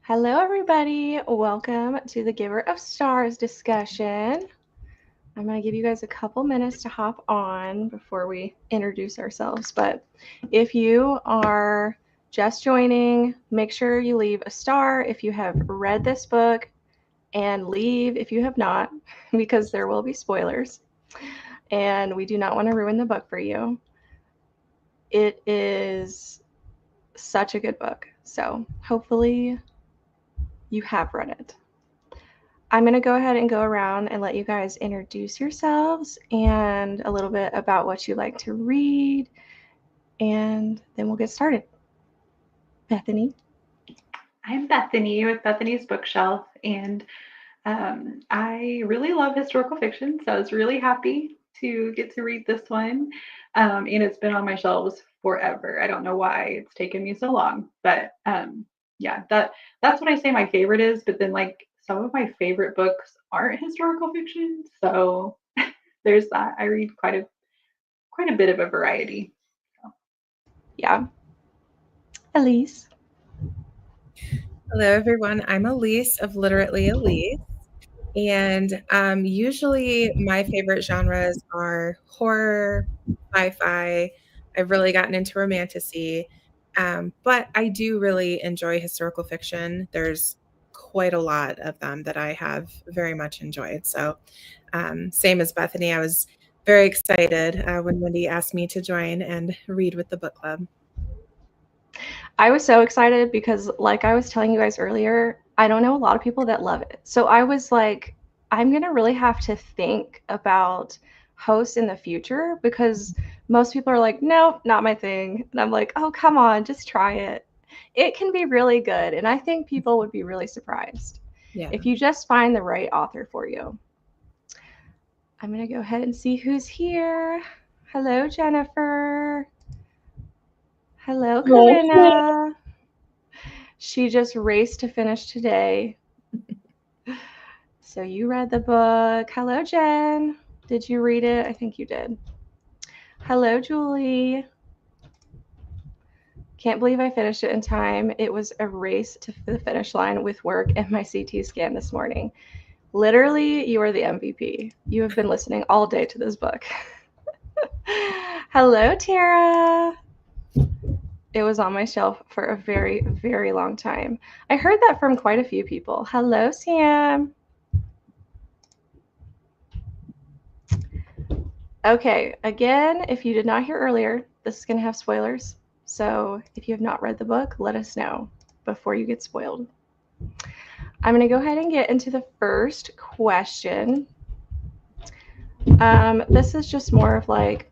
Hello, everybody. Welcome to the Giver of Stars discussion. I'm going to give you guys a couple minutes to hop on before we introduce ourselves. But if you are just joining, make sure you leave a star if you have read this book and leave if you have not, because there will be spoilers. And we do not want to ruin the book for you. It is such a good book. So hopefully you have read it. I'm going to go ahead and go around and let you guys introduce yourselves and a little bit about what you like to read, and then we'll get started. Bethany. I'm Bethany with Bethany's Bookshelf, and I really love historical fiction, so I was really happy to get to read this one. And it's been on my shelves forever. I don't know why it's taken me so long, but yeah, that's what I say my favorite is. But then, like, some of my favorite books aren't historical fiction, so there's that. I read quite a bit of a variety. Yeah. Elise. Hello, everyone. I'm Elise of Literally Elise. And usually my favorite genres are horror, sci-fi. I've really gotten into romantasy. But I do really enjoy historical fiction. There's quite a lot of them that I have very much enjoyed. So same as Bethany, I was very excited when Wendy asked me to join and read with the book club. I was so excited because, like I was telling you guys earlier, I don't know a lot of people that love it. So I was like, I'm going to really have to think about hosts in the future because most people are like, no, not my thing. And I'm like, oh, come on, just try it. It can be really good. And I think people would be really surprised if you just find the right author for you. I'm going to go ahead and see who's here. Hello, Jennifer. Hello, Corinna. She just raced to finish today. So you read the book. Hello, Jen. Did you read it? I think you did. Hello, Julie. Can't believe I finished it in time. It was a race to the finish line with work and my CT scan this morning. Literally, you are the MVP. You have been listening all day to this book. Hello, Tara. It was on my shelf for a very, very long time. I heard that from quite a few people. Hello, Sam. Okay, again, if you did not hear earlier, this is going to have spoilers. So if you have not read the book, let us know before you get spoiled. I'm going to go ahead and get into the first question. This is just more of like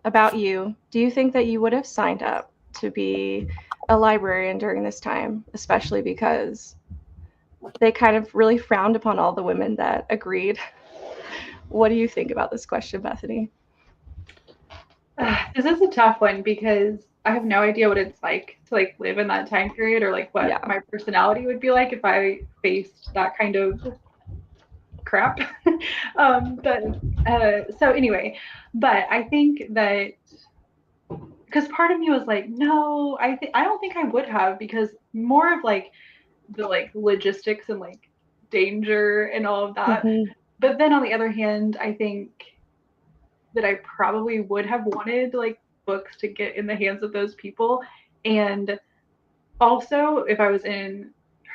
about you. Do you think that you would have signed up to be a librarian during this time, especially because they kind of really frowned upon all the women that agreed? What do you think about this question, Bethany? This is a tough one because I have no idea what it's like to like live in that time period or like what my personality would be like if I faced that kind of crap. So anyway, but I think that because part of me was like, no, I don't think I would have because more of like the like logistics and like danger and all of that. Mm-hmm. But then on the other hand, I think that I probably would have wanted like books to get in the hands of those people. And also, if I was in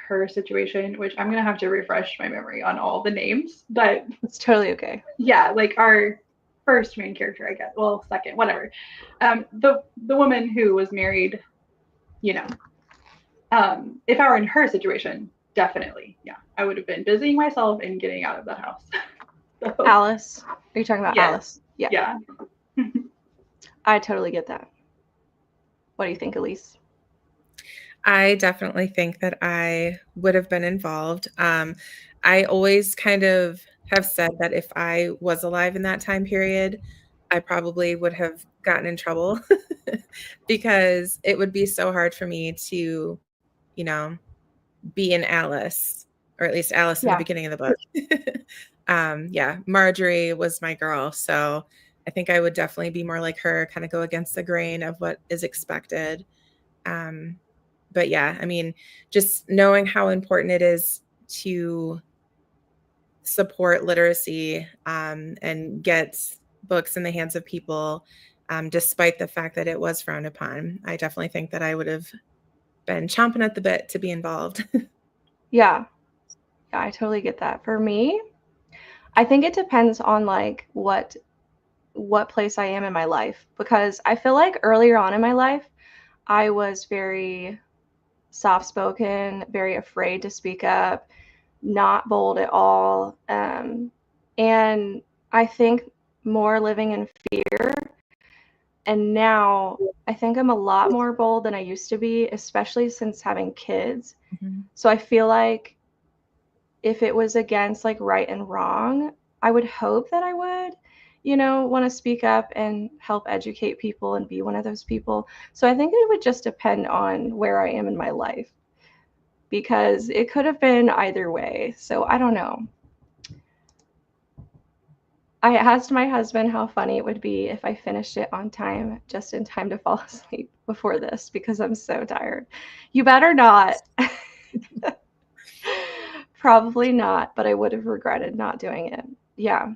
her situation, which I'm going to have to refresh my memory on all the names, but it's totally okay. Yeah, like our first main character, I guess. Well, second, whatever. The woman who was married, you know, if I were in her situation, definitely, yeah, I would have been busying myself and getting out of the house. So, Alice, are you talking about yes. Alice? Yeah. I totally get that. What do you think, Elise? I definitely think that I would have been involved. I always kind of have said that if I was alive in that time period, I probably would have gotten in trouble because it would be so hard for me to, be an Alice, or at least Alice in the beginning of the book. Marjorie was my girl. So I think I would definitely be more like her, kind of go against the grain of what is expected. But yeah, I mean, just knowing how important it is to support literacy and get books in the hands of people, despite the fact that it was frowned upon. I definitely think that I would have been chomping at the bit to be involved. Yeah. Yeah, I totally get that. For me, I think it depends on like what place I am in my life, because I feel like earlier on in my life, I was very soft-spoken, very afraid to speak up, not bold at all. And I think more living in fear. And now I think I'm a lot more bold than I used to be, especially since having kids. Mhm. So I feel like if it was against like right and wrong, I would hope that I would, want to speak up and help educate people and be one of those people. So I think it would just depend on where I am in my life, because it could have been either way. So I don't know. I asked my husband how funny it would be if I finished it on time, just in time to fall asleep before this, because I'm so tired. You better not. Probably not, but I would have regretted not doing it. Yeah.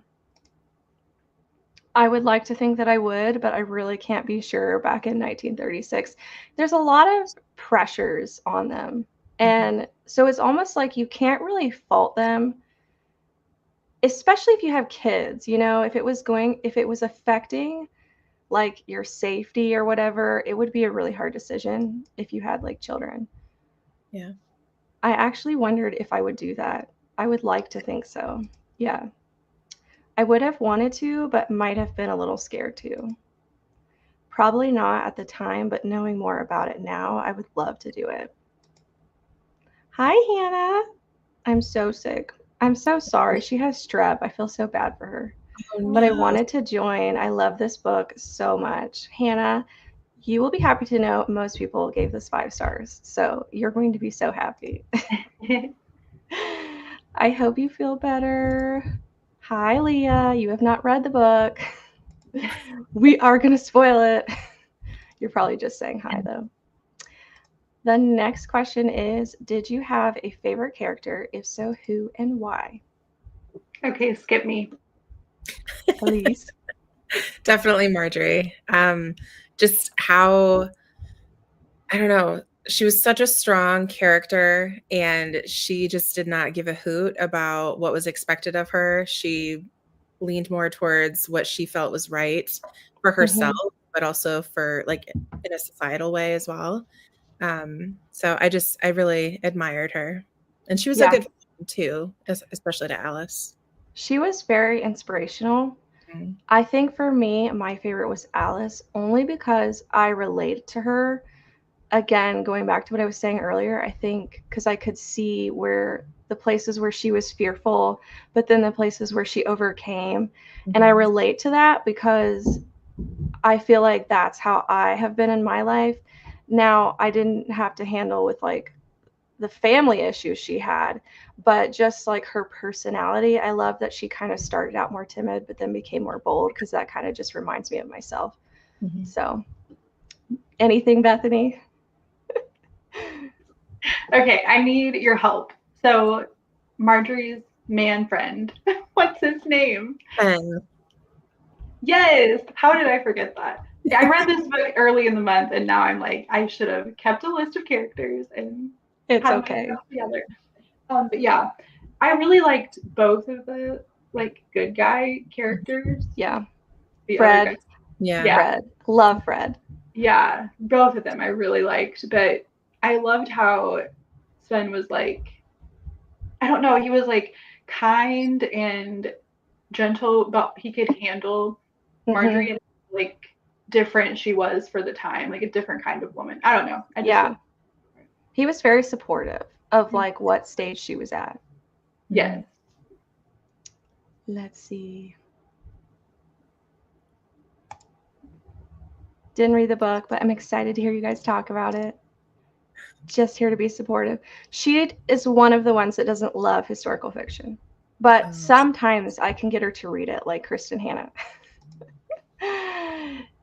I would like to think that I would, but I really can't be sure back in 1936. There's a lot of pressures on them. And so it's almost like you can't really fault them, especially if you have kids, if it was affecting like your safety or whatever, it would be a really hard decision if you had like children. Yeah. I actually wondered if I would do that. I would like to think so. Yeah. I would have wanted to, but might have been a little scared too. Probably not at the time, but knowing more about it now, I would love to do it. Hi, Hannah. I'm so sick. I'm so sorry. She has strep. I feel so bad for her. Oh, But I no. wanted to join. I love this book so much. Hannah, you will be happy to know most people gave this 5 stars. So you're going to be so happy. I hope you feel better. Hi, Leah. You have not read the book. We are going to spoil it. You're probably just saying hi, though. The next question is, did you have a favorite character? If so, who and why? Okay, skip me. Elise. Definitely Marjorie. Just how, I don't know, she was such a strong character and she just did not give a hoot about what was expected of her. She leaned more towards what she felt was right for herself, but also for like in a societal way as well. So I really admired her. And she was a Yeah, good friend too, especially to Alice. she was very inspirational. Mm. I think for me, my favorite was Alice, only because I related to her. Again, going back to what I was saying earlier, I think because I could see where the places where she was fearful, but then the places where she overcame. And I relate to that because I feel like that's how I have been in my life. Now, I didn't have to handle with like the family issues she had, but just like her personality, I love that she kind of started out more timid, but then became more bold, because that kind of just reminds me of myself. Mm-hmm. So, anything, Bethany? Okay, I need your help. So, Marjorie's man friend, what's his name? And Yes. How did I forget that? I read this book early in the month, and now I'm like, I should have kept a list of characters and It's had okay. myself together. But yeah, I really liked both of the like good guy characters. Yeah. The Fred. other guys, yeah. Fred. Love Fred. yeah, both of them I really liked. But I loved how Sven was like, I don't know, he was like kind and gentle, but he could handle Marjorie and like different she was for the time, like a different kind of woman. I don't know. I just Yeah. He was very supportive of like what stage she was at. yes. Let's see. Didn't read the book, but I'm excited to hear you guys talk about it. Just here to be supportive. She is one of the ones that doesn't love historical fiction, but sometimes I can get her to read it, like Kristen Hannah.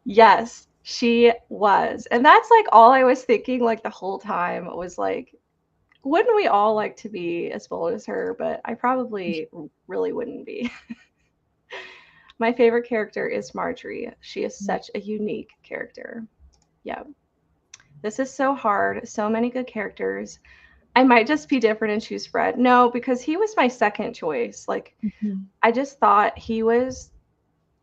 Yes, She was. And that's like all I was thinking like the whole time was like, wouldn't we all like to be as bold as her? But I probably really wouldn't be. My favorite character is Marjorie. She is such a unique character. Yeah. This is so hard. So many good characters. I might just be different and choose Fred. No, because he was my second choice. Like, I just thought he was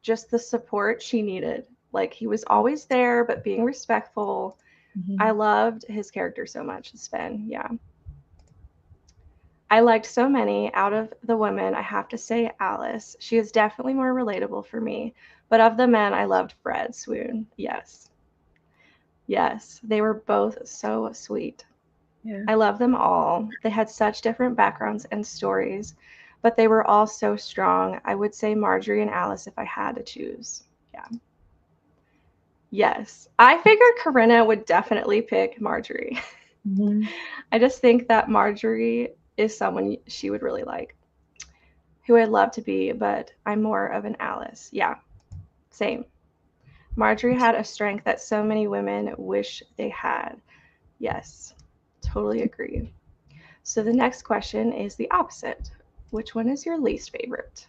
just the support she needed. Like, he was always there, but being respectful. I loved his character so much, Sven. Yeah. I liked so many. Out of the women, I have to say Alice. She is definitely more relatable for me. But of the men, I loved Fred. Swoon. Yes. Yes. They were both so sweet. Yeah. I love them all. They had such different backgrounds and stories, but they were all so strong. I would say Marjorie and Alice if I had to choose. Yeah. Yes. I figured Corinna would definitely pick Marjorie. I just think that Marjorie is someone she would really like, who I'd love to be, but I'm more of an Alice. Yeah, same. Marjorie had a strength that so many women wish they had. Yes, totally agree. So the next question is the opposite. Which one is your least favorite?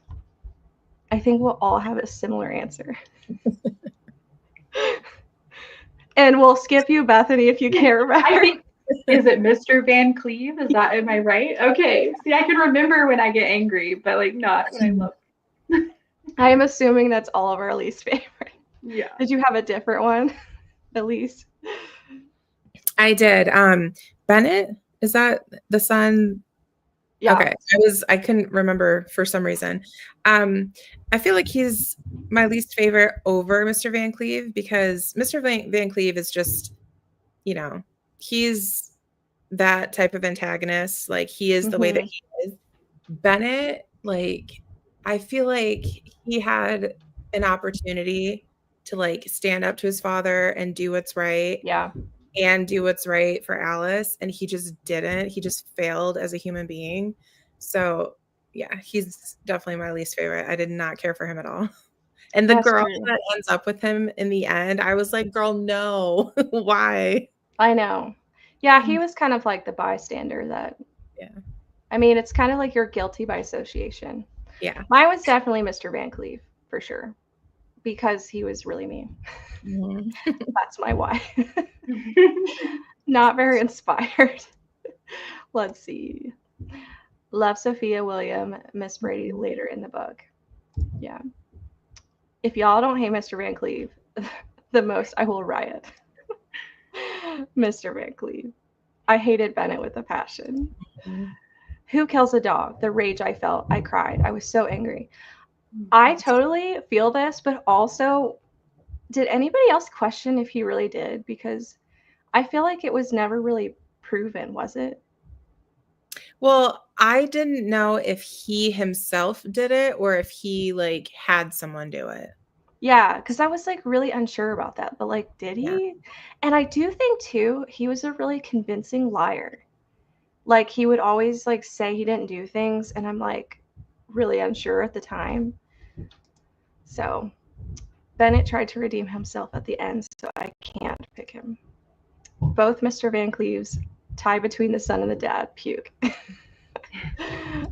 I think we'll all have a similar answer. And we'll skip you, Bethany, if you can't remember. I think, is it Mr. Van Cleve? Is that, am I right? Okay. See, I can remember when I get angry, but like not when I love. I am assuming that's all of our least favorite. Yeah. Did you have a different one, Elise? I did. Bennett, is that the son? Yeah. Okay. I couldn't remember for some reason. I feel like he's my least favorite over Mr. Van Cleve because Mr. Van Cleve is just, he's that type of antagonist. Like he is the way that he is. Bennett, like, I feel like he had an opportunity to like stand up to his father and do what's right. Yeah. And do what's right for Alice. And he just didn't. He just failed as a human being. So yeah, he's definitely my least favorite. I did not care for him at all. And the girl that ends up with him in the end, I was like, girl, no. Why? I know. Yeah, he was kind of like the bystander that. Yeah. I mean, it's kind of like you're guilty by association. Yeah. Mine was definitely Mr. Van Cleve, for sure. Because he was really mean. That's my why. Not very inspired. Let's see. Love Sophia William, Miss Brady later in the book. Yeah. If y'all don't hate Mr. Van Cleve the most, I will riot. Mr. Van Cleve. I hated Bennett with a passion. Who kills a dog? The rage I felt. I cried. I was so angry. I totally feel this, but also, did anybody else question if he really did? Because I feel like it was never really proven, was it? Well, I didn't know if he himself did it or if he like had someone do it. Yeah, because I was like really unsure about that. But like, did he? Yeah. And I do think too, he was a really convincing liar. Like he would always like say he didn't do things, and I'm like really unsure at the time. So Bennett tried to redeem himself at the end, so I can't pick him. Both Mr. Van Cleve's tie between the son and the dad. Puke.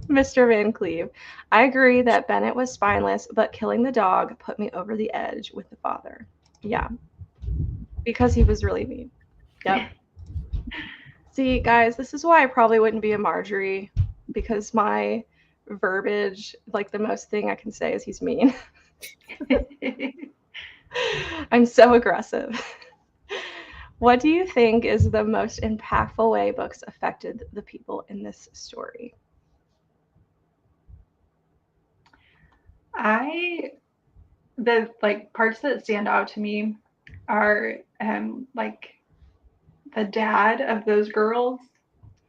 Mr. Van Cleve. I agree that Bennett was spineless, but killing the dog put me over the edge with the father. Yeah. Because he was really mean. Yep. See, guys, this is why I probably wouldn't be a Marjorie, because my verbiage, like the most thing I can say is he's mean. I'm so aggressive. What do you think is the most impactful way books affected the people in this story? The like parts that stand out to me are like the dad of those girls.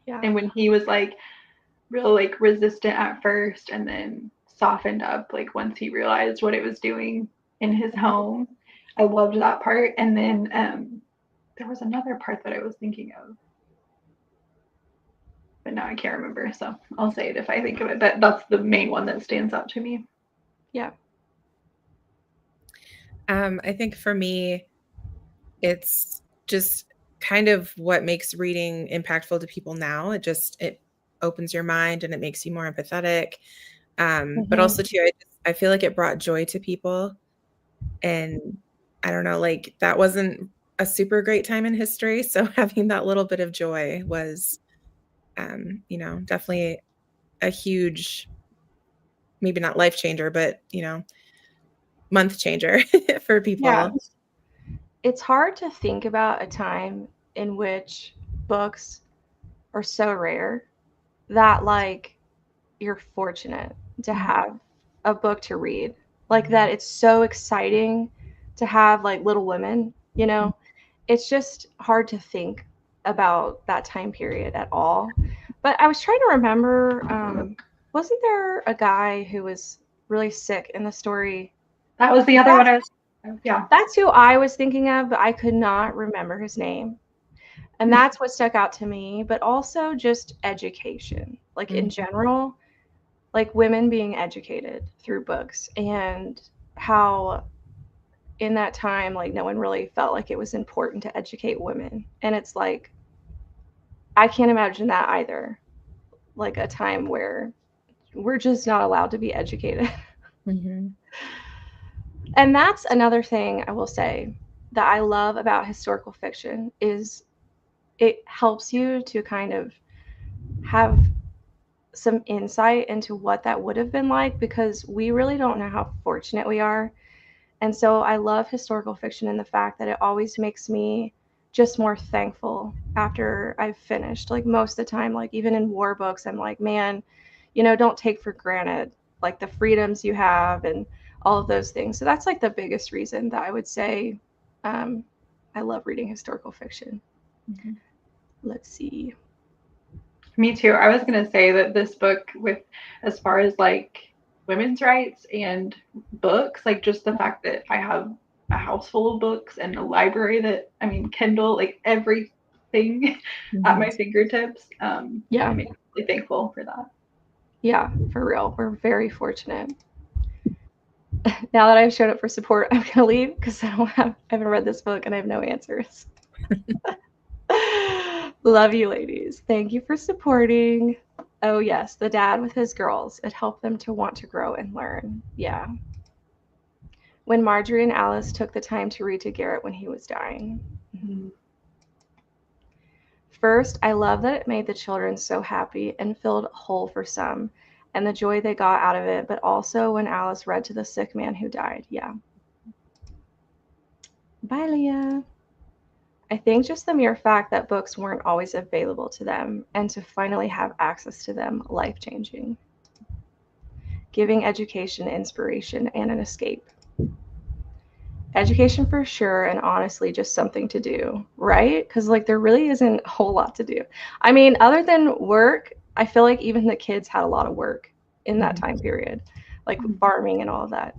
Yeah. And when he was like real like resistant at first and then softened up like once he realized what it was doing in his home. I loved that part. And then there was another part that I was thinking of. But now I can't remember, so I'll say it if I think of it. But that's the main one that stands out to me. Yeah. I think for me, it's just kind of what makes reading impactful to people now. It opens your mind and it makes you more empathetic. But also too, I feel like it brought joy to people. And I don't know, like that wasn't a super great time in history. So having that little bit of joy was, definitely a huge, maybe not life changer, but, month changer for people. Yeah. It's hard to think about a time in which books are so rare that like you're fortunate to have a book to read. Like that it's so exciting to have like Little Women, you know? It's just hard to think about that time period at all. But I was trying to remember, wasn't there a guy who was really sick in the story? That was the other one yeah. That's who I was thinking of, but I could not remember his name. And that's what stuck out to me, but also just education, like in general, like women being educated through books and how in that time, like no one really felt like it was important to educate women. And it's like, I can't imagine that either. Like a time where we're just not allowed to be educated. Mm-hmm. And that's another thing I will say that I love about historical fiction is it helps you to kind of have some insight into what that would have been like because we really don't know how fortunate we are. And so I love historical fiction in the fact that it always makes me just more thankful after I've finished. Like most of the time, like even in war books, I'm like, man, don't take for granted like the freedoms you have and all of those things. So that's like the biggest reason that I would say I love reading historical fiction. Mm-hmm. Let's see. Me too. I was going to say that this book, with as far as like women's rights and books, like just the fact that I have a house full of books and a library that, I mean, Kindle, like everything at my fingertips. Yeah. I'm really thankful for that. Yeah, for real. We're very fortunate. Now that I've showed up for support, I'm gonna leave because I haven't read this book and I have no answers. Love you, ladies. Thank you for supporting. Oh yes, the dad with his girls. It helped them to want to grow and learn. Yeah. When Marjorie and Alice took the time to read to Garrett when he was dying. Mm-hmm. First, I love that it made the children so happy and filled a hole for some, and the joy they got out of it, but also when Alice read to the sick man who died. Yeah. Bye, Leah. I think just the mere fact that books weren't always available to them and to finally have access to them, life-changing. Giving education, inspiration, and an escape. Education for sure, and honestly, just something to do, right? Because like there really isn't a whole lot to do. I mean, other than work, I feel like even the kids had a lot of work in that time period, like farming and all of that.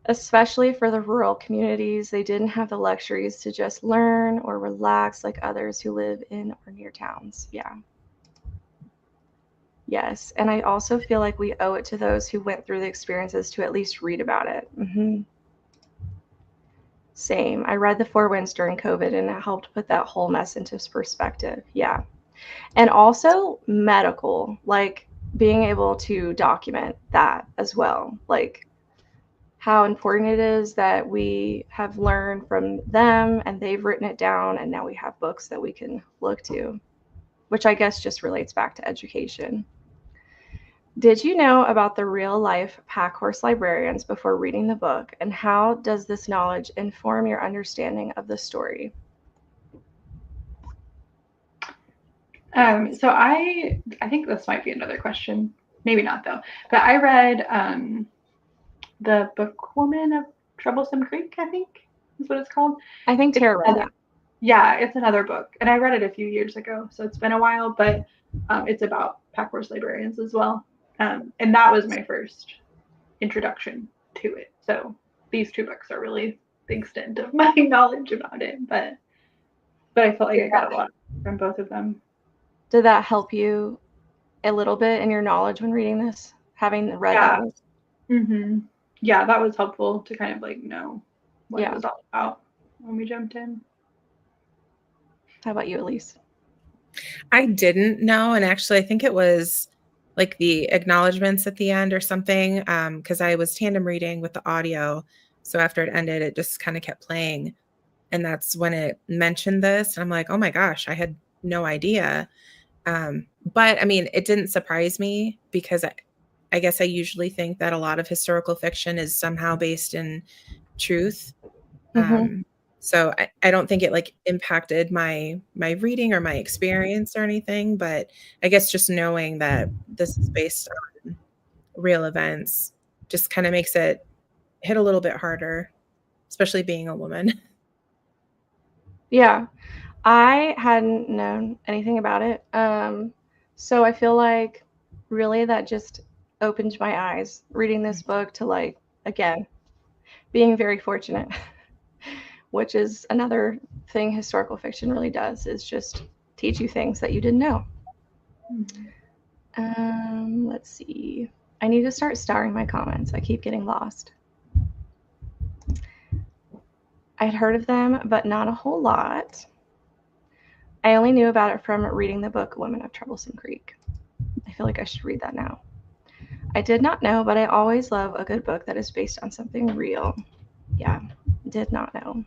Especially for the rural communities, they didn't have the luxuries to just learn or relax like others who live in or near towns. Yeah. Yes, and I also feel like we owe it to those who went through the experiences to at least read about it. Mm-hmm. Same. I read The Four Winds during COVID and it helped put that whole mess into perspective. Yeah. And also medical, like being able to document that as well. Like how important it is that we have learned from them and they've written it down and now we have books that we can look to, which I guess just relates back to education. Did you know about the real-life packhorse librarians before reading the book, and how does this knowledge inform your understanding of the story? So I think this might be another question. Maybe not though. But I read The Bookwoman of Troublesome Creek, I think is what it's called. I think Tara read that. Yeah, it's another book. And I read it a few years ago, so it's been a while, but it's about packhorse librarians as well. And that was my first introduction to it. So these two books are really the extent of my knowledge about it. But I felt like I got a lot from both of them. Did that help you a little bit in your knowledge when reading this, having read that book? Mm-hmm. Yeah, that was helpful to kind of like know what it was all about. when we jumped in. How about you, Elise? I didn't know, and actually I think it was like the acknowledgments at the end or something, because I was tandem reading with the audio. So after it ended, it just kind of kept playing. And that's when it mentioned this. And I'm like, oh my gosh, I had no idea. But I mean, it didn't surprise me because I guess I usually think that a lot of historical fiction is somehow based in truth. Mm-hmm. So I don't think it like impacted my reading or my experience or anything, but I guess just knowing that this is based on real events just kind of makes it hit a little bit harder, especially being a woman. Yeah, I hadn't known anything about it. So I feel like really that just opened my eyes reading this book to, like, again, being very fortunate, which is another thing historical fiction really does, is just teach you things that you didn't know. Let's see. I need to start starring my comments. I keep getting lost. I'd heard of them, but not a whole lot. I only knew about it from reading the book Women of Troublesome Creek. I feel like I should read that now. I did not know, but I always love a good book that is based on something real. Yeah, did not know.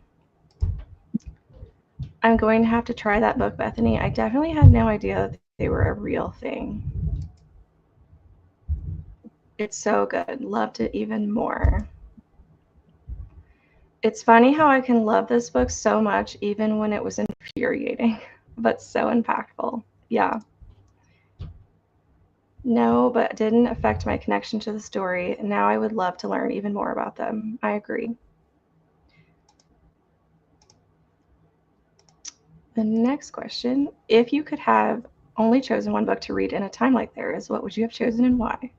I'm going to have to try that book, Bethany. I definitely had no idea that they were a real thing. It's so good. Loved it even more. It's funny how I can love this book so much even when it was infuriating, but so impactful. Yeah. No, but didn't affect my connection to the story. Now I would love to learn even more about them. I agree. The next question, if you could have only chosen one book to read in a time like theirs, what would you have chosen and why?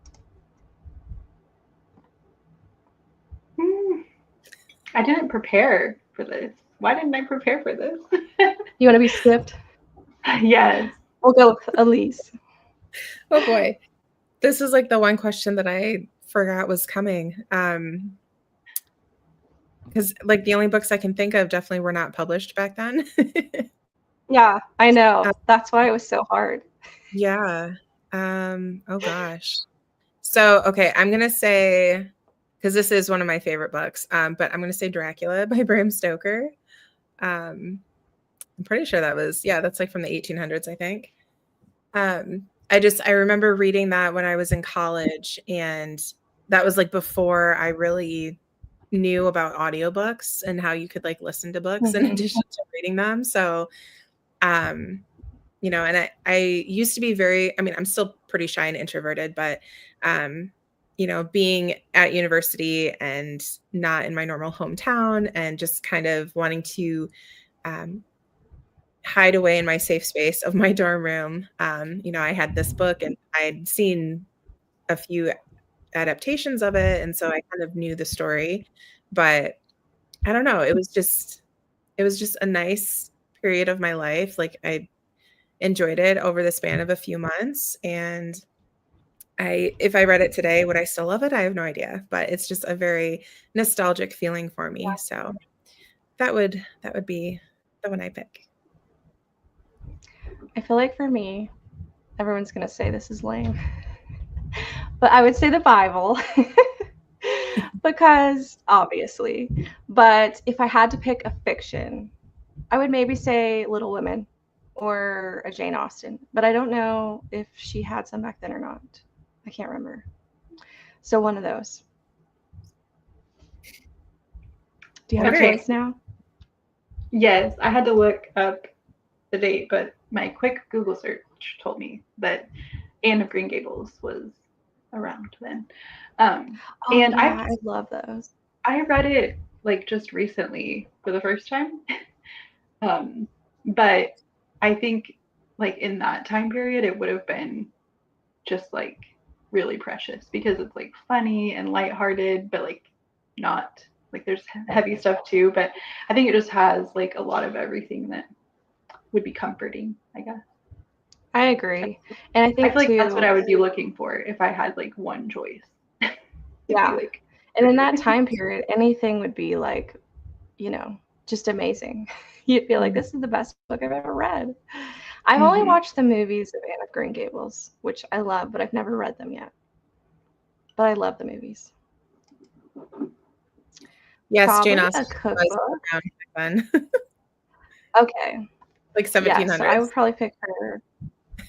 I didn't prepare for this. Why didn't I prepare for this? You want to be skipped? Yes. We'll go with Elise. Oh boy. This is like the one question that I forgot was coming. Because like the only books I can think of definitely were not published back then. Yeah, I know. Uh, That's why it was so hard. yeah. Oh gosh. So okay, I'm gonna say, because this is one of my favorite books, but I'm gonna say Dracula by Bram Stoker. I'm pretty sure that's like from the 1800s, I think. I remember reading that when I was in college, and that was like before I really knew about audiobooks and how you could like listen to books in addition to reading them. So, and I used to be I'm still pretty shy and introverted, but, being at university and not in my normal hometown and just kind of wanting to, um, hide away in my safe space of my dorm room. I had this book and I'd seen a few adaptations of it, and so I kind of knew the story, but I don't know, it was just a nice period of my life. Like I enjoyed it over the span of a few months, and if I read it today, would I still love it? I have no idea, but it's just a very nostalgic feeling for me. So that would be the one I pick. I feel like for me, everyone's going to say this is lame, but I would say the Bible. Because obviously, but if I had to pick a fiction, I would maybe say Little Women or a Jane Austen, but I don't know if she had some back then or not. I can't remember. So one of those. Do you have Okay. a choice now? Yes, I had to look up the date, but my quick Google search told me that Anne of Green Gables was around then. Oh And yeah, I love those. I read it like just recently for the first time. But I think like in that time period, it would have been just like really precious because it's like funny and lighthearted, but like not like there's heavy stuff too. But I think it just has like a lot of everything that would be comforting, I guess. I agree. And I I think feel like that's what too, I would be looking for if I had like one choice. It'd be yeah. like And in that time period, anything would be like, you know, just amazing. You'd be like, this is the best book I've ever read. I've only Mhm. watched the movies of Anne of Green Gables, which I love, but I've never read them yet. But I love the movies. Yes, Jane Probably a Austen was cookbook. around back then, Okay. like Yeah, so I would 1700s. probably pick her.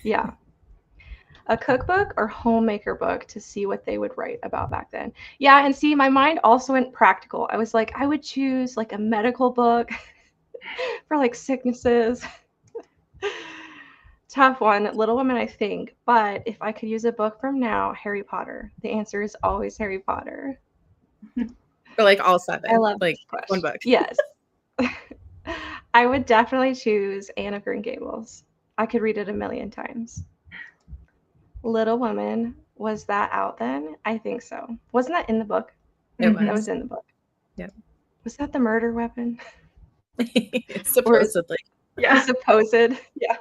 Yeah. A cookbook or homemaker book to see what they would write about back then. Yeah, and see, my mind also went practical. I was like, I would choose like a medical book for like sicknesses. Tough one, Little Women, I think. But if I could use a book from now, Harry Potter. The answer is always Harry Potter. For like all I 7, love like this one question. book. Yes. I would definitely choose Anne of Green Gables. I could read it a million times. Little Women, was that out then? I think so. Wasn't that in the book? It That was was. in the book. Yep. Was that the murder weapon? Or is Supposedly. Yeah. supposed? Yeah.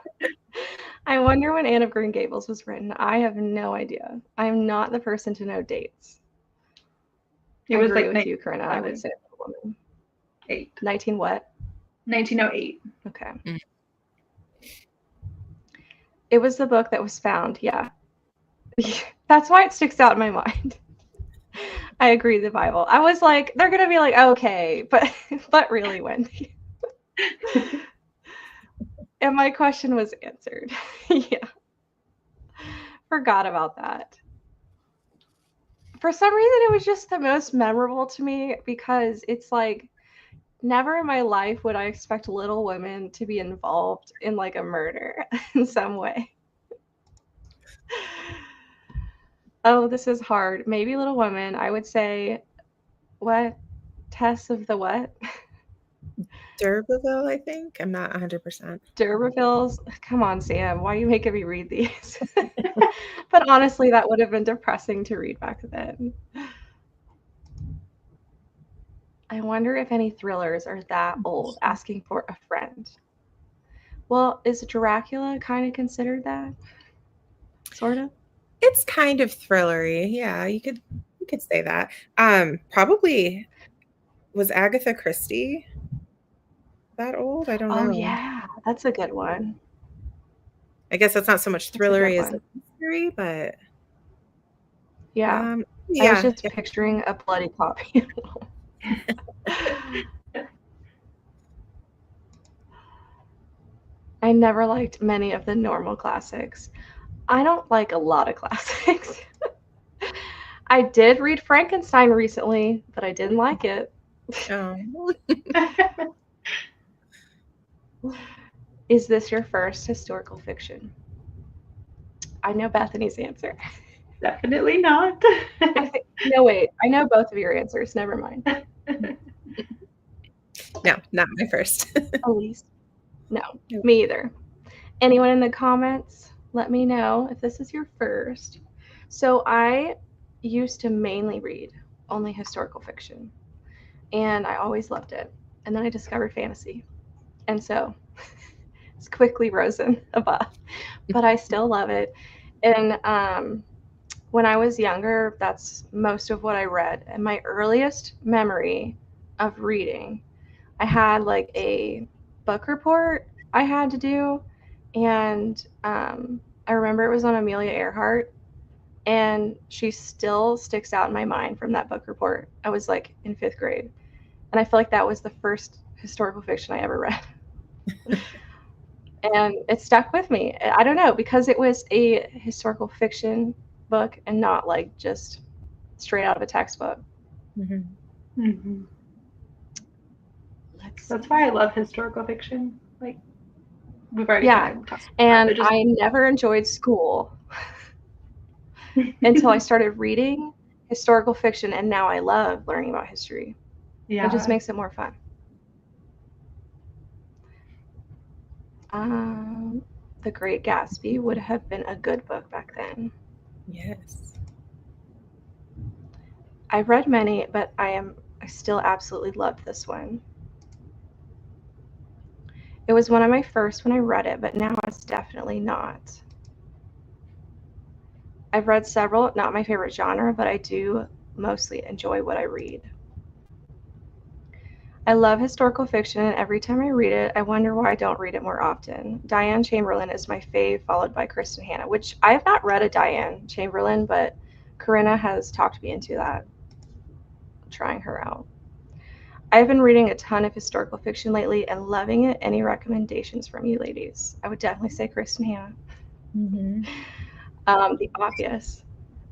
I wonder when Anne of Green Gables was written. I have no idea. I'm not the person to know dates. It I was agree like with you, Corinna. I would say Little Woman. 8. 19 what? 1908. Okay. Mm. It was the book that was found. Yeah. That's why it sticks out in my mind. I agree, the Bible. I was like, they're gonna be like, okay, but really, Wendy. And my question was answered. Yeah. Forgot about that. For some reason, it was just the most memorable to me because it's like never in my life would I expect Little Women to be involved in like a murder in some way. Oh, this is hard. Maybe Little Women. I would say what? Tess of the what? D'Urberville, I think. I'm not 100%. D'Urbervilles. Come on, Sam. Why are you making me read these? But honestly, that would have been depressing to read back then. I wonder if any thrillers are that old, asking for a friend. Well, is Dracula kind of considered that? Sort of? It's kind of thrillery. Yeah, you could say that. Probably was Agatha Christie that old? I don't Oh, know. yeah. That's a good one. I guess that's not so much That's a good thrillery as one. a mystery, but Yeah. I was yeah, just picturing a bloody copy. I never liked many of the normal classics. I don't like a lot of classics. I did read Frankenstein recently, but I didn't like it. Oh. Is this your first historical fiction? I know Bethany's answer. Definitely not. No, wait. I know both of your answers. Never mind. No, not my first. Elise? No, me either. Anyone in the comments? Let me know if this is your first. So I used to mainly read only historical fiction, and I always loved it. And then I discovered fantasy, and so it's quickly risen above. But I still love it. And when I was younger, that's most of what I read. And my earliest memory of reading, I had like a book report I had to do, and I remember it was on Amelia Earhart, and she still sticks out in my mind from that book report. I was like in 5th grade, and I feel like that was the first historical fiction I ever read. And it stuck with me. I don't know, because it was a historical fiction book and not like just straight out of a textbook. Mm-hmm. Let's That's see. why I love historical fiction. Like we've already Yeah, kind of talked and about, I never enjoyed school until I started reading historical fiction, and now I love learning about history. It just yeah. makes it more fun. The Great Gatsby would have been a good book back then. Yes. I've read many, but I still absolutely loved this one. It was one of my first when I read it, but now it's definitely not. I've read several, not my favorite genre, but I do mostly enjoy what I read. I love historical fiction, and every time I read it, I wonder why I don't read it more often. Diane Chamberlain is my fave, followed by Kristen Hanna, which I have not read a Diane Chamberlain, but Corinna has talked me into that, trying her out. I've been reading a ton of historical fiction lately and loving it. Any recommendations from you ladies? I would definitely say Kristen Hanna. Mm-hmm. The obvious.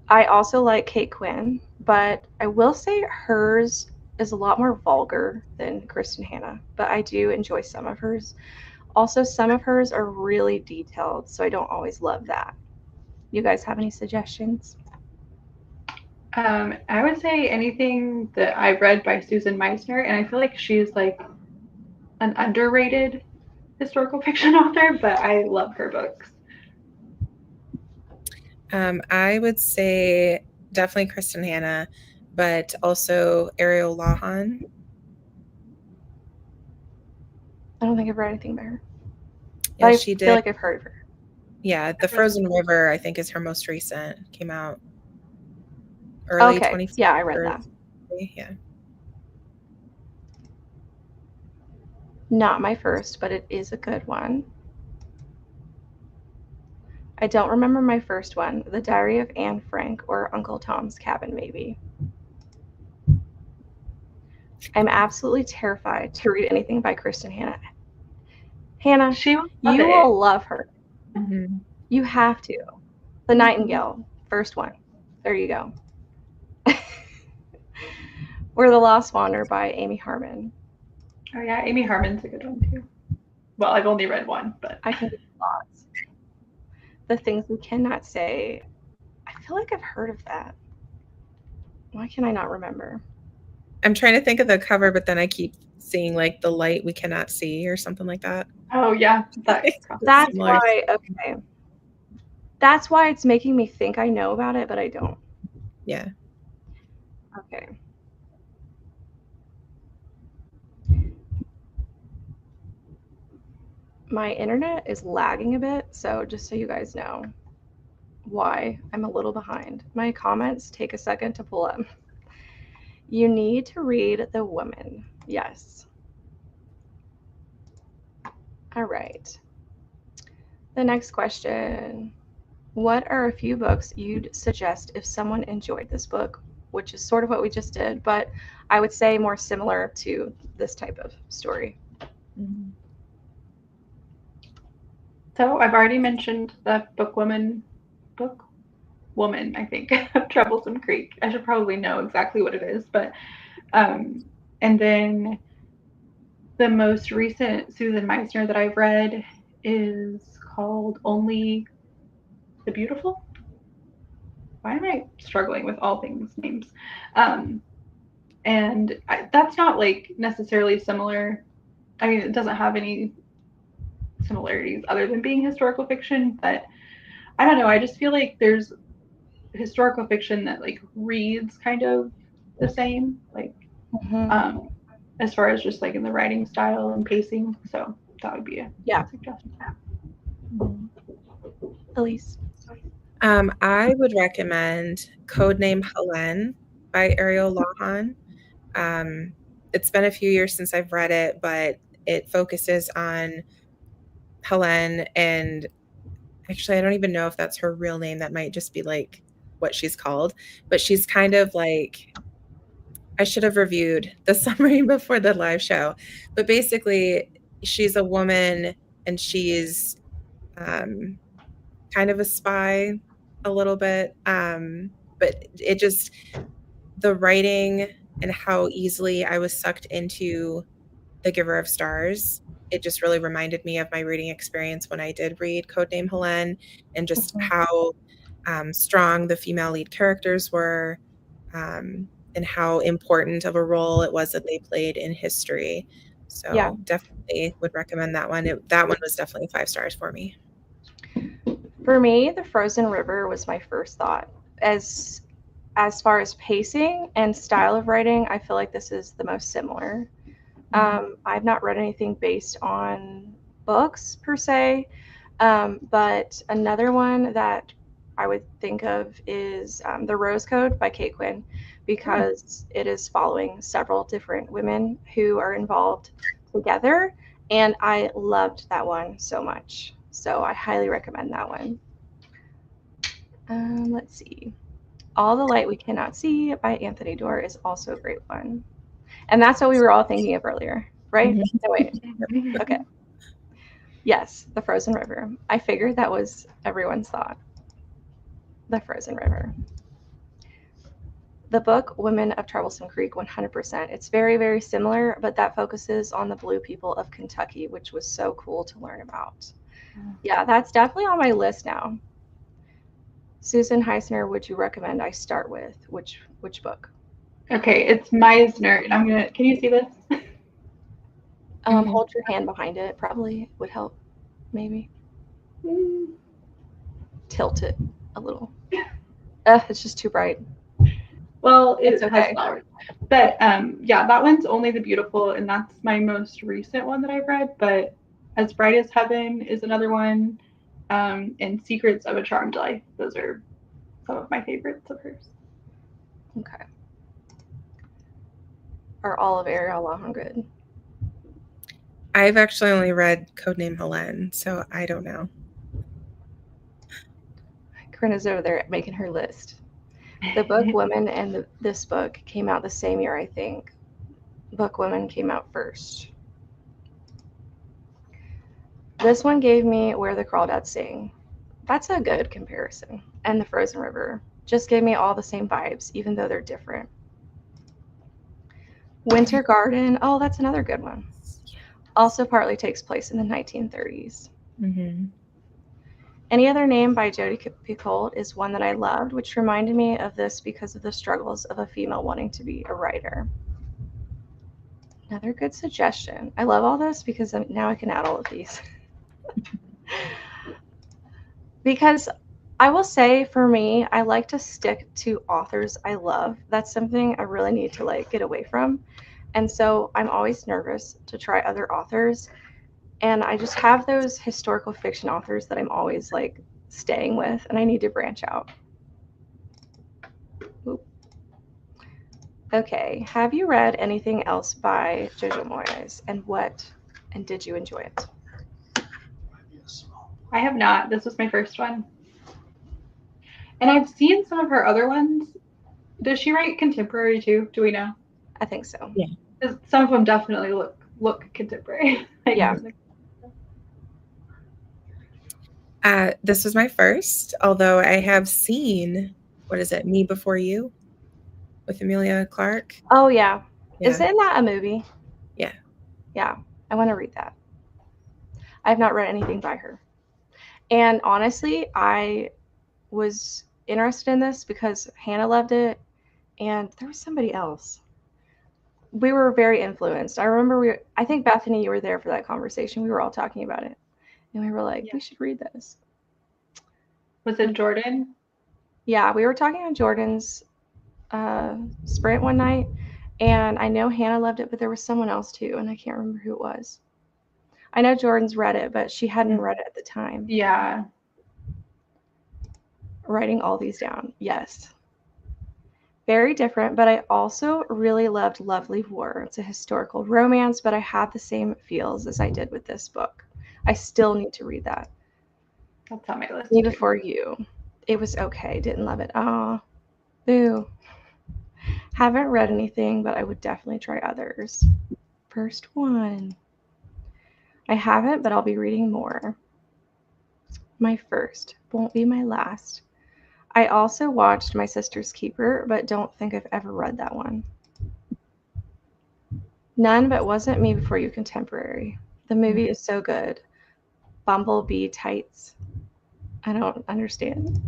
I also like Kate Quinn, but I will say hers is a lot more vulgar than Kristen Hanna, but I do enjoy some of hers. Also, some of hers are really detailed, so I don't always love that. You guys have any suggestions? I would say anything that I've read by Susan Meissner, and I feel like she's like an underrated historical fiction author, but I love her books. I would say definitely Kristen Hanna, but also Ariel Lawhon. I don't think I've read anything by her. Yeah, I she feel did. like I've heard of her. Yeah, The Frozen River, I think, is her most recent. Came out early Okay, 24. yeah, I read that. Yeah. Not my first, but it is a good one. I don't remember my first one, The Diary of Anne Frank or Uncle Tom's Cabin, maybe. I'm absolutely terrified to read anything by Kristen Hanna. Hannah, She will love you it. will love her. Mm-hmm. You have to. The Nightingale, first one. There you go. Or The Lost Wanderer by Amy Harmon. Oh yeah, Amy Harmon's a good one too. Well, I've only read one, but I can give you lots. The Things We Cannot Say. I feel like I've heard of that. Why can I not remember? I'm trying to think of the cover, but then I keep seeing like The Light We Cannot See or something like that. oh yeah, That's Similar. why, okay. That's why it's making me think I know about it, but I don't. Yeah. Okay. My internet is lagging a bit, so just so you guys know why I'm a little behind. My comments take a second to pull up. You need to read The Woman. Yes. All right. The next question. What are a few books you'd suggest if someone enjoyed this book? Which is sort of what we just did, but I would say more similar to this type of story. Mm-hmm. So I've already mentioned the book woman, I think, of Troublesome Creek. I should probably know exactly what it is, but and then the most recent Susan Meissner that I've read is called Only the Beautiful. Why am I struggling with all things names? And that's not like necessarily similar. I mean, it doesn't have any similarities other than being historical fiction, but I don't know. I just feel like there's historical fiction that like reads kind of the same, like Mm-hmm. as far as just like in the writing style and pacing. So that would be a Yeah. suggestion. Mm-hmm. Elise. I would recommend Codename Helene by Ariel Lawhon. It's been a few years since I've read it, but it focuses on Helene, and actually, I don't even know if that's her real name. That might just be like what she's called, but she's kind of like, I should have reviewed the summary before the live show, but basically, she's a woman and she's kind of a spy a little bit. But it just, the writing and how easily I was sucked into The Giver of Stars, it just really reminded me of my reading experience when I did read Codename Helene, and just Mm-hmm. how strong the female lead characters were, and how important of a role it was that they played in history. Yeah. So definitely would recommend that one. That one was definitely 5 stars for me. For me, The Frozen River was my first thought. As far as pacing and style of writing, I feel like this is the most similar. I've not read anything based on books per se, but another one that I would think of is The Rose Code by Kate Quinn, because it is following several different women who are involved together. And I loved that one so much. So I highly recommend that one. Let's see. All the Light We Cannot See by Anthony Doerr is also a great one. And that's what we were all thinking of earlier, right? Mhm. No, wait. Okay. Yes, The Frozen River. I figured that was everyone's thought. The Frozen River. The book Women of Troublesome Creek, 100%. It's very, very similar, but that focuses on the blue people of Kentucky, which was so cool to learn about. Yeah, that's definitely on my list now. Susan Heisner, would you recommend I start with? Which book? Okay, it's Meisner, and can you see this? Mhm. Hold your hand behind it, probably would help, maybe. Tilt it a little. It's just too bright. Well, it It's has okay. flowers. But yeah, that one's Only the Beautiful, and that's my most recent one that I've read. But As Bright as Heaven is another one, and Secrets of a Charmed Life. Those are some of my favorites of hers. Okay. Are all of Ariel Lawhon good? I've actually only read Codename Helene, so I don't know. Corinna's over there making her list. The book Women and this book came out the same year, I think. Book Women came out first. This one gave me Where the Crawdads Sing. That's a good comparison. And The Frozen River just gave me all the same vibes, even though they're different. Winter Garden, oh, that's another good one. Also partly takes place in the 1930s. Mm-hmm. Any Other Name by Jodi Picoult is one that I loved, which reminded me of this because of the struggles of a female wanting to be a writer. Another good suggestion. I love all this because now I can add all of these. Because I will say for me, I like to stick to authors I love. That's something I really need to like get away from. And so I'm always nervous to try other authors. And I just have those historical fiction authors that I'm always like staying with, and I need to branch out. Oop. Okay, have you read anything else by Jojo Moyes, and did you enjoy it? I have not. This was my first one. And I've seen some of her other ones. Does she write contemporary too? Do we know? I think so. Yeah. 'Cause some of them definitely look contemporary. Yeah. This was my first, although I have seen, what is it, Me Before You with Emilia Clarke. Oh yeah. Yeah. Isn't that a movie? Yeah. Yeah. I want to read that. I have not read anything by her. And honestly, I was interested in this because Hannah loved it and there was somebody else. We were very influenced. I remember I think Bethany, you were there for that conversation. We were all talking about it. And we were like, we should read this. Was it Jordan? Yeah, we were talking on Jordan's sprint one night, and I know Hannah loved it, but there was someone else too, and I can't remember who it was. I know Jordan's read it, but she hadn't read it at the time. Yeah. Writing all these down. Yes. Very different, but I also really loved Lovely War. It's a historical romance, but I had the same feels as I did with this book. I still need to read that. That's on my list. Me Before You. It was okay. Didn't love it. Aw. Boo. Haven't read anything, but I would definitely try others. First one. I haven't, but I'll be reading more. My first. Won't be my last. I also watched My Sister's Keeper, but don't think I've ever read that one. None, but wasn't Me Before You contemporary. The movie is so good. Bumblebee Tights. I don't understand.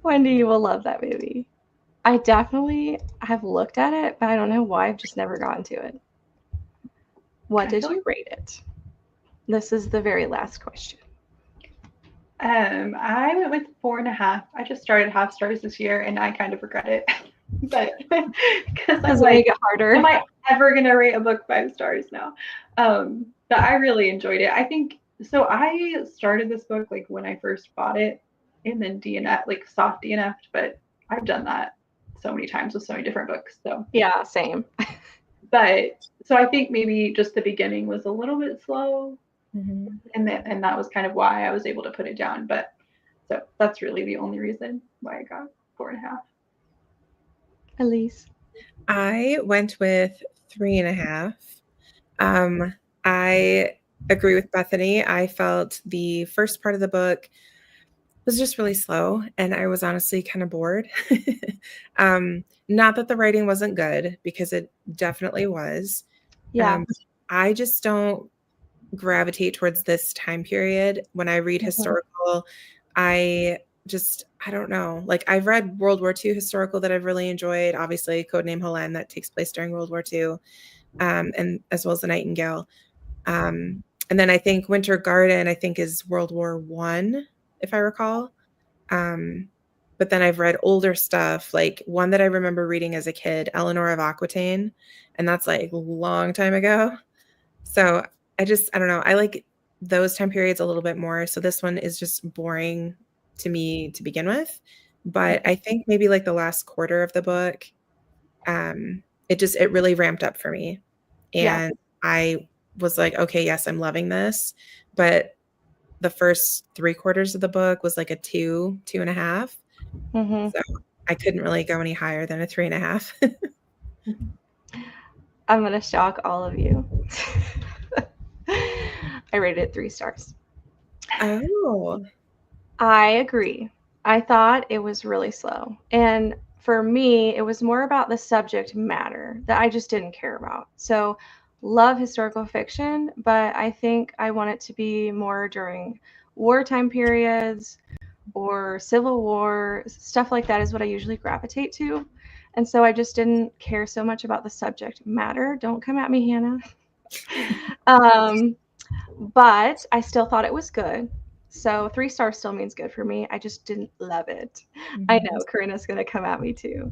Wendy, you will love that movie. I definitely have looked at it, but I don't know why I've just never gotten to it. What did you rate it? This is the very last question. I went with 4.5. I just started half stars this year, and I kind of regret it. But because I'm like, make it harder. Am I ever gonna rate a book 5 stars now? But I really enjoyed it. I think so. I started this book like when I first bought it, and then DNF, like soft DNF'd, but I've done that so many times with so many different books. So Yeah, same. but so I think maybe just the beginning was a little bit slow, Mm-hmm. and that was kind of why I was able to put it down. But so that's really the only reason why I got 4.5. Elise. I went with 3.5. I agree with Bethany. I felt the first part of the book was just really slow, and I was honestly kind of bored. Not that the writing wasn't good, because it definitely was. Yeah. I just don't gravitate towards this time period. When I read historical, I don't know. Like, I've read World War II historical that I've really enjoyed. Obviously, Codename Helene, that takes place during World War II, and as well as The Nightingale. And then I think Winter Garden, I think, is World War One, if I recall. But then I've read older stuff, like one that I remember reading as a kid, Eleanor of Aquitaine, and that's like a long time ago. So I don't know. I like those time periods a little bit more. So this one is just boring to me to begin with. But I think maybe like the last quarter of the book, it really ramped up for me. Yeah. And I was like, okay, yes, I'm loving this. But the first 3/4 of the book was like a 2.5. Mm-hmm. So I couldn't really go any higher than a 3.5. I'm going to shock all of you. I rated it 3 stars. Oh. I agree. I thought it was really slow. And for me, it was more about the subject matter that I just didn't care about. So, love historical fiction, but I think I want it to be more during wartime periods or Civil War, stuff like that is what I usually gravitate to. And so I just didn't care so much about the subject matter. Don't come at me, Hannah. Um, but I still thought it was good. So 3 stars still means good for me. I just didn't love it. I know Corinna's gonna come at me too.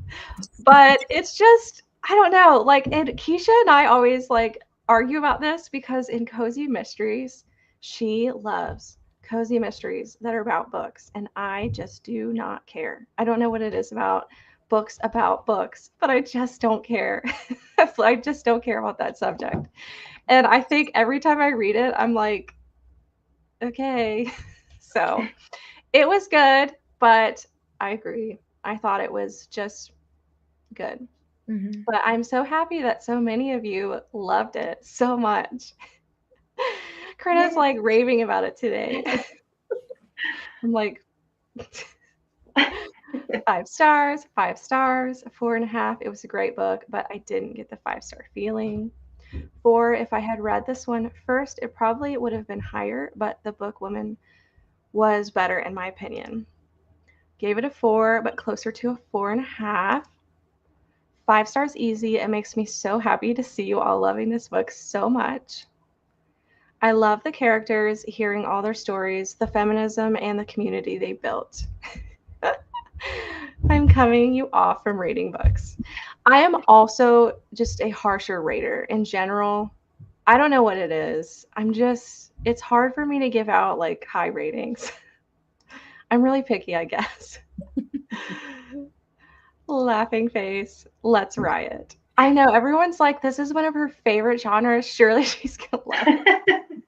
But it's just, I don't know. Like, and Keisha and I always like argue about this because in cozy mysteries, she loves cozy mysteries that are about books, and I just do not care. I don't know what it is about books, but I just don't care. I just don't care about that subject. And I think every time I read it, I'm like, okay. So it was good, but I agree. I thought it was just good. Mm-hmm. But I'm so happy that so many of you loved it so much. Corinna's like raving about it today. I'm like, 5 stars, 5 stars, 4.5. It was a great book, but I didn't get the 5-star feeling. 4, if I had read this one first, it probably would have been higher, but the book Woman was better in my opinion. Gave it a 4, but closer to a 4.5. 5 stars easy. It makes me so happy to see you all loving this book so much. I love the characters, hearing all their stories, the feminism, and the community they built. I'm coming you off from rating books. I am also just a harsher rater in general. I don't know what it is. It's hard for me to give out like high ratings. I'm really picky, I guess. Laughing face. Let's riot. I know everyone's like, this is one of her favorite genres. Surely she's gonna love it.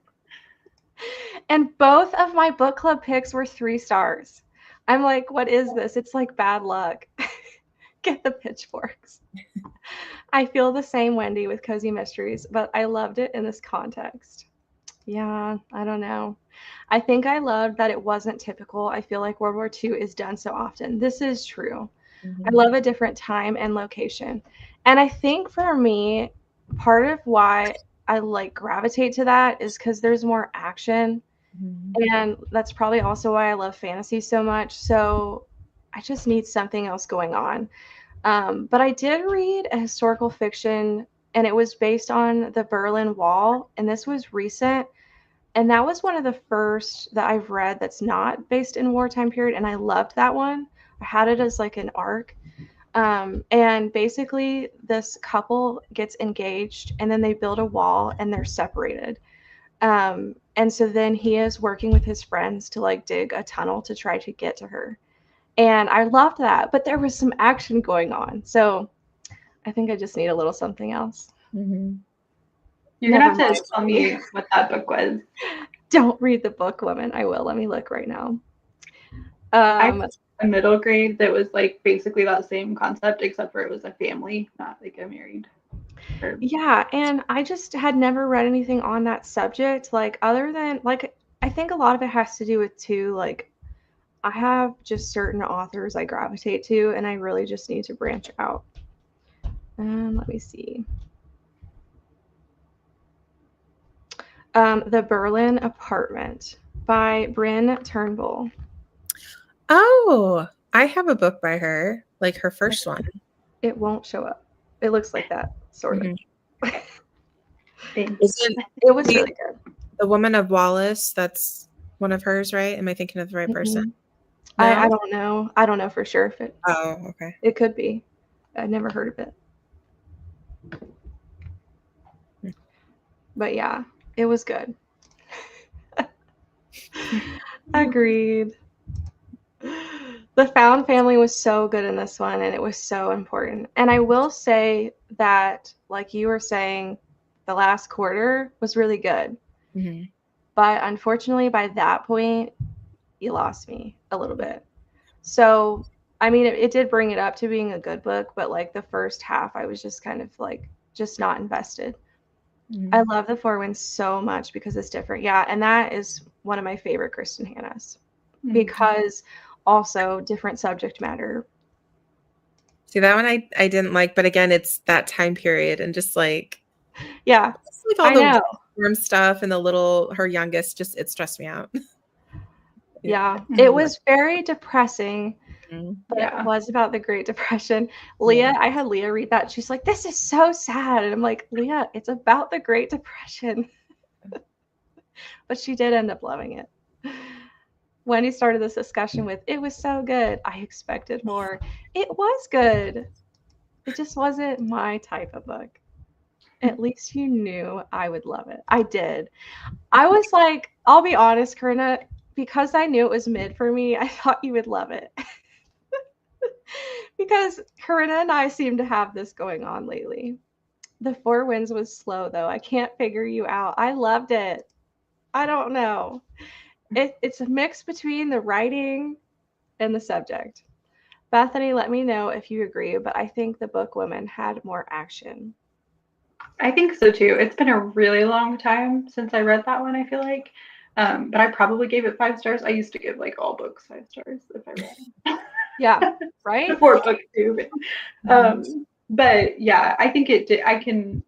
And both of my book club picks were 3 stars. I'm like, what is this? It's like bad luck. Get the pitchforks. I feel the same, Wendy, with Cozy Mysteries, but I loved it in this context. Yeah, I don't know. I think I loved that it wasn't typical. I feel like World War II is done so often. This is true. I love a different time and location. And I think for me, part of why I like gravitate to that is because there's more action. And that's probably also why I love fantasy so much. So I just need something else going on. But I did read a historical fiction, and it was based on the Berlin Wall. And this was recent. And that was one of the first that I've read that's not based in wartime period. And I loved that one. I had it as like an arc. And basically, this couple gets engaged and then they build a wall and they're separated. And And so then he is working with his friends to like dig a tunnel to try to get to her. And I loved that, but there was some action going on. So I think I just need a little something else. Mm-hmm. You're going to have to tell me what that book was. Don't read the book, woman. I will. Let me look right now. I was a middle grade that was like basically that same concept, except for it was a family, not like a married. Yeah, and I just had never read anything on that subject, like other than like I think a lot of it has to do with too, like I have just certain authors I gravitate to, and I really just need to branch out. Let me see. The Berlin Apartment by Bryn Turnbull. Oh, I have a book by her, like her first one. It won't show up. It looks like that, sort of. It was really good. The Woman of Wallace, that's one of hers, right? Am I thinking of the right person? No? I don't know. I don't know for sure if it. Oh, okay. It could be. I've never heard of it. But yeah, it was good. Agreed. The found family was so good in this one, and it was so important. And I will say that, like you were saying, the last quarter was really good. Mm-hmm. But unfortunately, by that point, you lost me a little bit. So, I mean, it did bring it up to being a good book, but like the first half, I was just kind of like, just not invested. Mm-hmm. I love The Four Winds so much because it's different. Yeah, and that is one of my favorite Kristen Hanna's because also different subject matter. See, that one I didn't like, but again, it's that time period and just like, yeah, just like all the warm stuff and the little, her youngest, just, it stressed me out. Yeah, it was very depressing, but it was about the Great Depression. Leah, I had Leah read that. She's like, this is so sad. And I'm like, Leah, it's about the Great Depression. But she did end up loving it. Wendy started this discussion with, it was so good. I expected more. It was good. It just wasn't my type of book. At least you knew I would love it. I did. I was like, I'll be honest, Corinna, because I knew it was mid for me, I thought you would love it. Because Corinna and I seem to have this going on lately. The Four Winds was slow, though. I can't figure you out. I loved it. I don't know. It's a mix between the writing and the subject. Bethany, let me know if you agree, but I think the book Women had more action. I think so too. It's been a really long time since I read that one, I feel like. But I probably gave it 5 stars. I used to give like all books 5 stars if I read them. Yeah, right? Before book 2. But yeah, I think it did. I can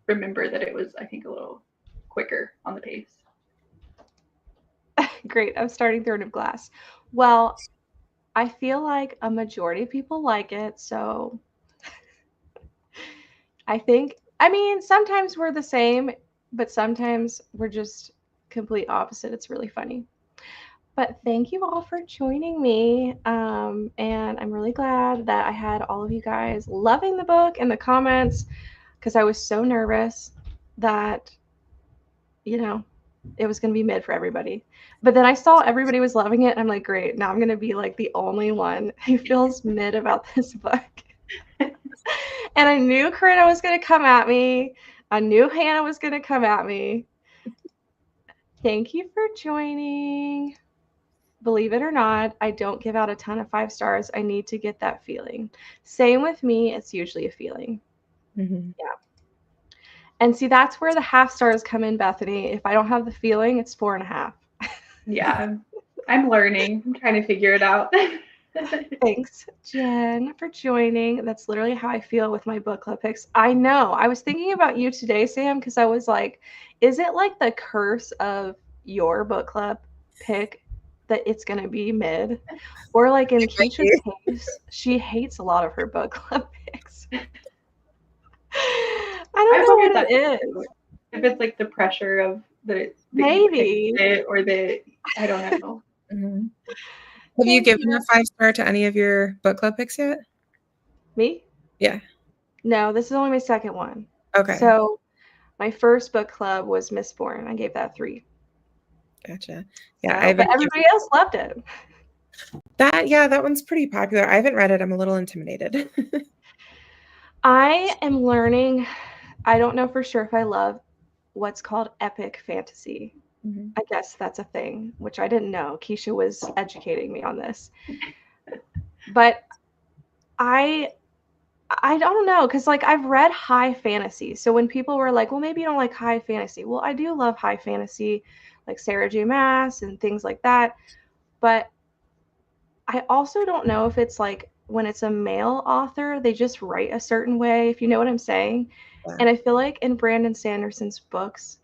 remember that it was, I think, a little quicker on the pace. Great. I'm starting Throne of Glass. Well, I feel like a majority of people like it, so I think, I mean, sometimes we're the same, but sometimes we're just complete opposite. It's really funny. But thank you all for joining me. And I'm really glad that I had all of you guys loving the book and the comments because I was so nervous that, it was going to be mid for everybody. But then I saw everybody was loving it. And I'm like, great. Now I'm going to be like the only one who feels mid about this book. And I knew Corinna was going to come at me. I knew Hannah was going to come at me. Thank you for joining. Believe it or not, I don't give out a ton of 5 stars. I need to get that feeling. Same with me. It's usually a feeling. Mm-hmm. Yeah. And see, that's where the half stars come in, Bethany. If I don't have the feeling, it's 4.5. Yeah. I'm learning. I'm trying to figure it out. Thanks, Jen, for joining. That's literally how I feel with my book club picks. I know. I was thinking about you today, Sam, because I was like, is it like the curse of your book club pick that it's going to be mid? Or like in Keisha's case, she hates a lot of her book club picks. I don't know what it is. If it's like the pressure of maybe it or the, I don't know. Mm-hmm. Have you given a 5-star to any of your book club picks yet? Me? Yeah. No, this is only my second one. Okay. So My first book club was Mistborn. I gave that 3. Gotcha. Yeah, so, but everybody else loved it. That one's pretty popular. I haven't read it. I'm a little intimidated. I am learning. I don't know for sure if I love what's called epic fantasy. Mm-hmm. I guess that's a thing, which I didn't know. Keisha was educating me on this. But I don't know, because like I've read high fantasy. So when people were like, well, maybe you don't like high fantasy. Well, I do love high fantasy, like Sarah J. Maas and things like that. But I also don't know if it's like when it's a male author, they just write a certain way, if you know what I'm saying. Yeah. And I feel like in Brandon Sanderson's books,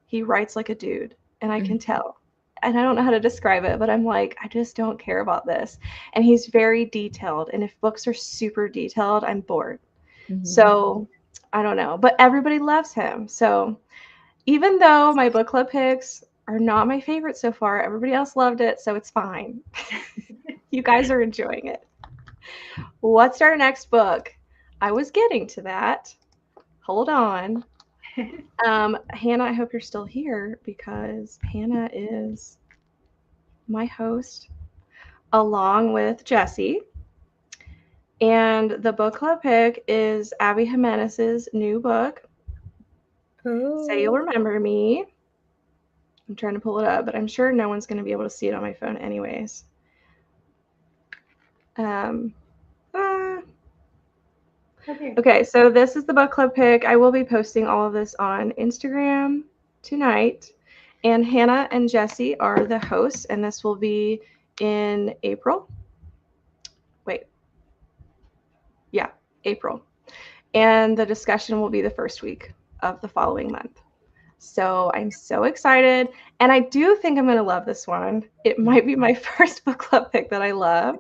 he writes like a dude, and I can tell. And I don't know how to describe it, but I'm like, I just don't care about this. And he's very detailed. And if books are super detailed, I'm bored. Mm-hmm. So I don't know. But everybody loves him. So even though my book club picks are not my favorite so far, everybody else loved it. So it's fine. You guys are enjoying it. What's our next book? I was getting to that. Hold on. Hannah, I hope you're still here because Hannah is my host along with Jessie. And the book club pick is Abby Jimenez's new book, Say You'll Remember Me. I'm trying to pull it up, but I'm sure no one's going to be able to see it on my phone anyways. Okay, so this is the book club pick. I will be posting all of this on Instagram tonight. And Hannah and Jessie are the hosts, and this will be in April. Yeah, April. And the discussion will be the first week of the following month. So I'm so excited. And I do think I'm going to love this one. It might be my first book club pick that I love.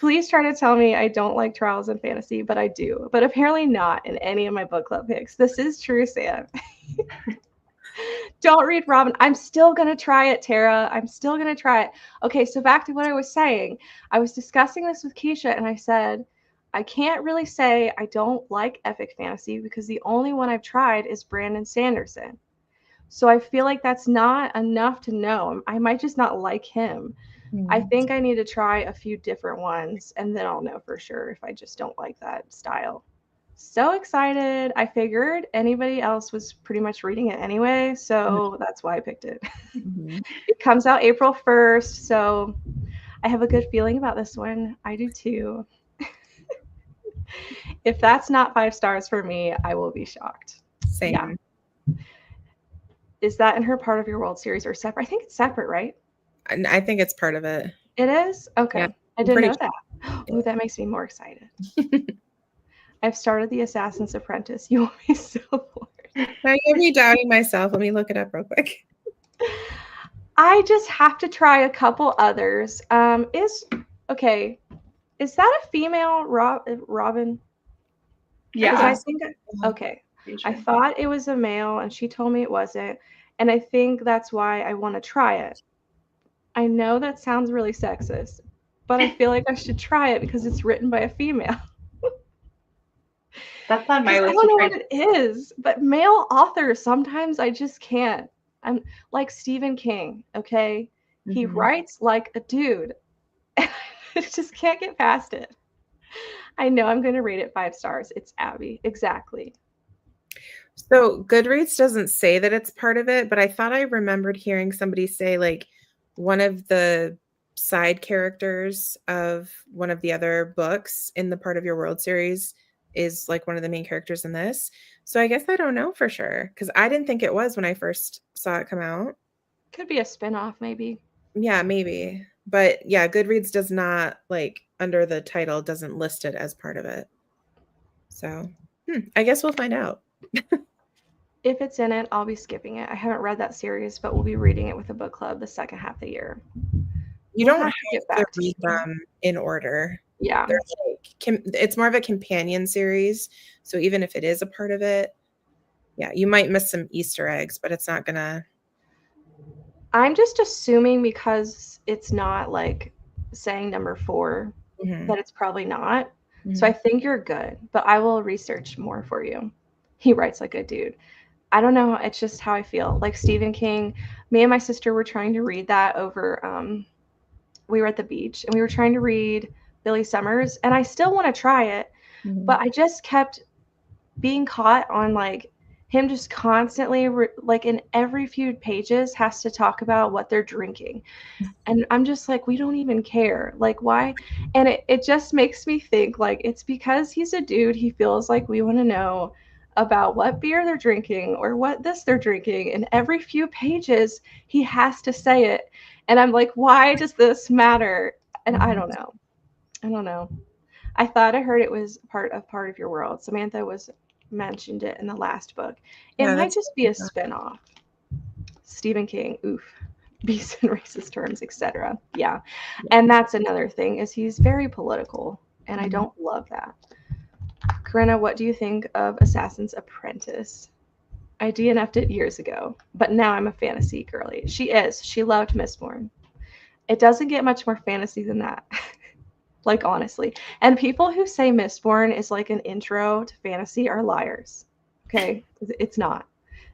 Please try to tell me I don't like trials and fantasy, but I do. But apparently not in any of my book club picks. This is true, Sam. Don't read Robin. I'm still going to try it, Tara. I'm still going to try it. Okay, so back to what I was saying. I was discussing this with Keisha, and I said, I can't really say I don't like epic fantasy because the only one I've tried is Brandon Sanderson. So I feel like that's not enough to know. I might just not like him. I think I need to try a few different ones, and then I'll know for sure if I just don't like that style. So excited. I figured anybody else was pretty much reading it anyway, so that's why I picked it. Mm-hmm. It comes out April 1st, so I have a good feeling about this one. I do too. If that's not 5 stars for me, I will be shocked. Same. Yeah. Is that in her part of your World Series or separate? I think it's separate, right? I think it's part of it. It is? Okay. Yeah, I didn't know that. Oh, that makes me more excited. I've started The Assassin's Apprentice. You will be so bored. Now you're me doubting myself. Let me look it up real quick. I just have to try a couple others. Is that a female Robin? Yeah. I think okay. I thought it was a male, and she told me it wasn't. And I think that's why I want to try it. I know that sounds really sexist, but I feel like I should try it because it's written by a female. That's on my list. I don't know what it is, but male authors, sometimes I just can't. I'm like Stephen King, okay? Mm-hmm. He writes like a dude. I just can't get past it. I know I'm going to rate it 5 stars. It's Abby. Exactly. So Goodreads doesn't say that it's part of it, but I thought I remembered hearing somebody say like one of the side characters of one of the other books in the Part of Your World series is like one of the main characters in this. So I guess I don't know for sure because I didn't think it was when I first saw it come out. Could be a spinoff, maybe. Yeah, maybe. But yeah, Goodreads does not like under the title doesn't list it as part of it. So I guess we'll find out. If it's in it, I'll be skipping it. I haven't read that series, but we'll be reading it with a book club the second half of the year. You don't have to read them in order. Yeah. Like, it's more of a companion series. So even if it is a part of it, yeah, you might miss some Easter eggs, but it's not going to. I'm just assuming because it's not like saying number 4 that it's probably not. Mm-hmm. So I think you're good, but I will research more for you. He writes like a dude. I don't know. It's just how I feel. Like Stephen King, me and my sister were trying to read that over. We were at the beach and we were trying to read Billy Summers, and I still want to try it, but I just kept being caught on like him just constantly like in every few pages has to talk about what they're drinking, and I'm just like, we don't even care, like why? And it just makes me think like it's because he's a dude, he feels like we want to know about what beer they're drinking or what this they're drinking, and every few pages he has to say it, and I'm like, why does this matter? And I don't know. I thought I heard it was part of your world. Samantha was mentioned it in the last book. It Yeah, might that's just be a spinoff. Stephen King, oof, beasts and racist terms, etc. Yeah, and that's another thing is he's very political, and I don't love that. Corinna, what do you think of Assassin's Apprentice? I DNF'd it years ago, but now I'm a fantasy girly. She is. She loved Mistborn. It doesn't get much more fantasy than that. Like honestly. And people who say Mistborn is like an intro to fantasy are liars. Okay? It's not.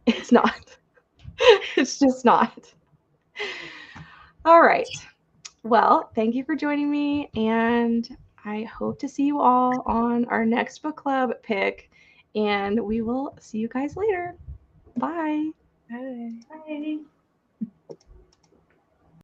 It's not. It's just not. All right. Well, thank you for joining me, and I hope to see you all on our next book club pick, and we will see you guys later. Bye. Bye. Bye.